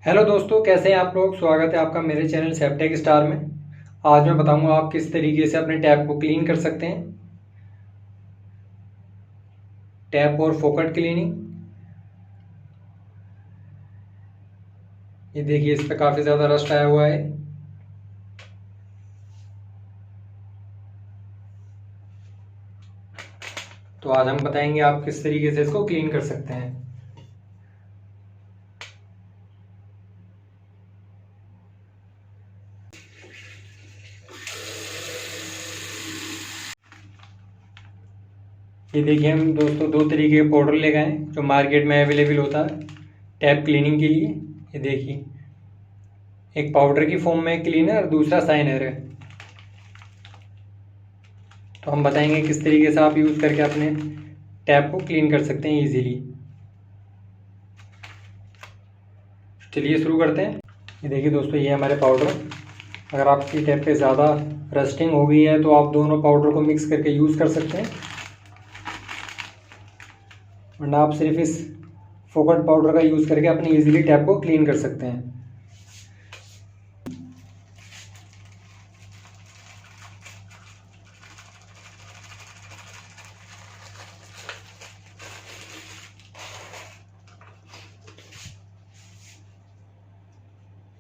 Hello दोस्तों, कैसे हैं आप लोग। स्वागत है आपका मेरे चैनल सेप्टेक स्टार में। आज मैं बताऊंगा आप किस तरीके से अपने टैप को क्लीन कर सकते हैं। टैप और फोकट क्लीनिंग। ये देखिए, इस पर काफ़ी ज़्यादा रस्ट आया हुआ है। तो आज हम बताएंगे आप किस तरीके से इसको क्लीन कर सकते हैं। ये देखिए, हम दोस्तों दो तरीके के पाउडर ले गए हैं जो मार्केट में अवेलेबल होता है टैप क्लीनिंग के लिए। ये देखिए, एक पाउडर की फॉर्म में क्लीनर और दूसरा साइनर है। तो हम बताएंगे किस तरीके से आप यूज़ करके अपने टैप को क्लीन कर सकते हैं ईजीली। चलिए शुरू करते हैं। ये देखिए दोस्तों, ये हमारे पाउडर। अगर आपकी टैप पे ज़्यादा रस्टिंग हो गई है तो आप दोनों पाउडर को मिक्स करके यूज़ कर सकते हैं, वरना आप सिर्फ इस फोकट पाउडर का यूज़ करके अपनी ईजिली टैप को क्लीन कर सकते हैं।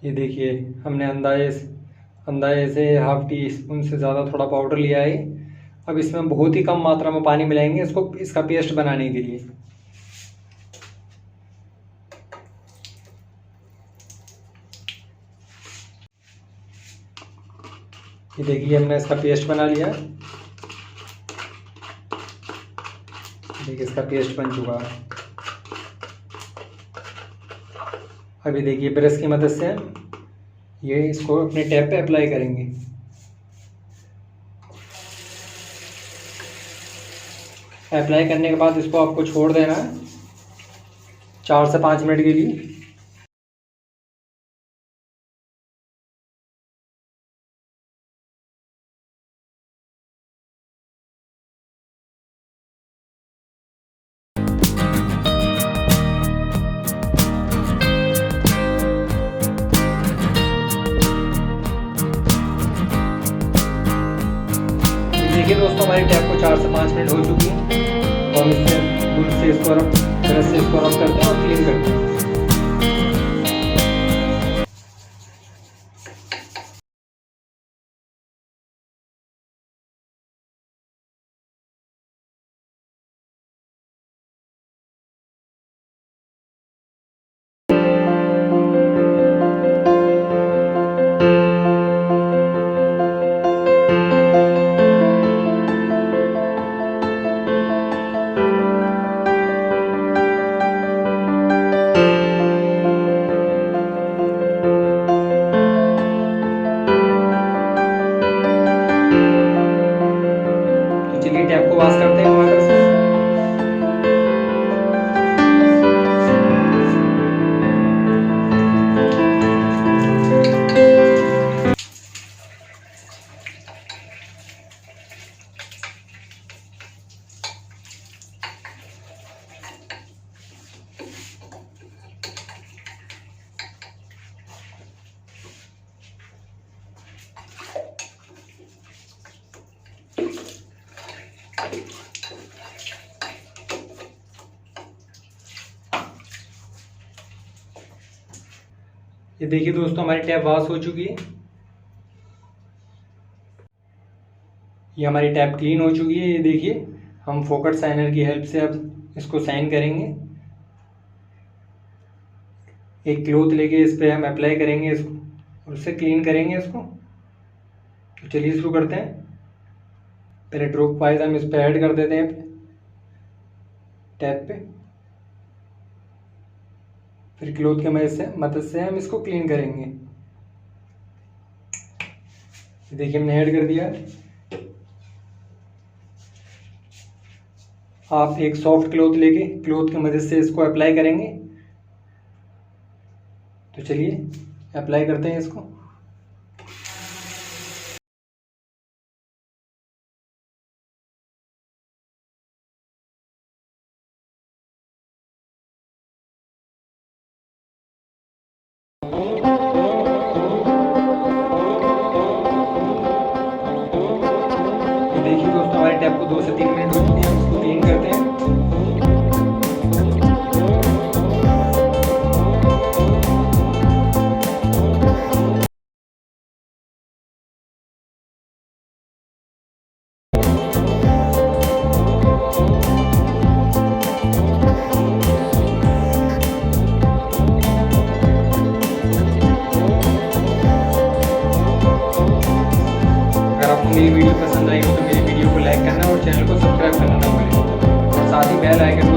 ये देखिए, हमने अंदाजे से हाफ टी स्पून से ज़्यादा थोड़ा पाउडर लिया है। अब इसमें बहुत ही कम मात्रा में पानी मिलाएंगे इसका पेस्ट बनाने के लिए। ये देखिए, हमने इसका पेस्ट बना लिया। देखिए, इसका पेस्ट बन चुका है। अभी देखिए, ब्रश की मदद से ये इसको अपने टैप पे अप्लाई करेंगे। अप्लाई करने के बाद इसको आपको छोड़ देना है 4 से 5 मिनट के लिए। देखिए दोस्तों, हमारी टैप को 4 से 5 मिनट हो चुकी है। तो हम इससे दूध से इसको ब्रश से इसको रब करते हैं और क्लीन करते हैं। तो चलिए, टैप को वॉश करते हैं वाटर से। ये देखिए दोस्तों, हमारी टैप वॉश हो चुकी है। ये हमारी टैप क्लीन हो चुकी है। ये देखिए, हम फोकट साइनर की हेल्प से अब इसको साइन करेंगे। एक क्लॉथ लेके इस पे हम अप्लाई करेंगे इसको और उससे क्लीन करेंगे इसको। तो चलिए शुरू करते हैं। पहले ड्रॉप वाइज हम इस पे ऐड कर देते हैं टैप पे। फिर क्लॉथ की मदद से हम इसको क्लीन करेंगे। देखिए, हमने ऐड कर दिया। आप एक सॉफ्ट क्लॉथ लेके क्लॉथ की मदद से इसको अप्लाई करेंगे। तो चलिए अप्लाई करते हैं इसको। 2 से 3 मिनट हो चुके हैं, उसको क्लीन करते हैं। अगर आपको मेरी वीडियो पसंद आई हो तो मेरी वीडियो को लाइक करना और चैनल को सब्सक्राइब करना ना भूलें, और साथ ही बेल आइकन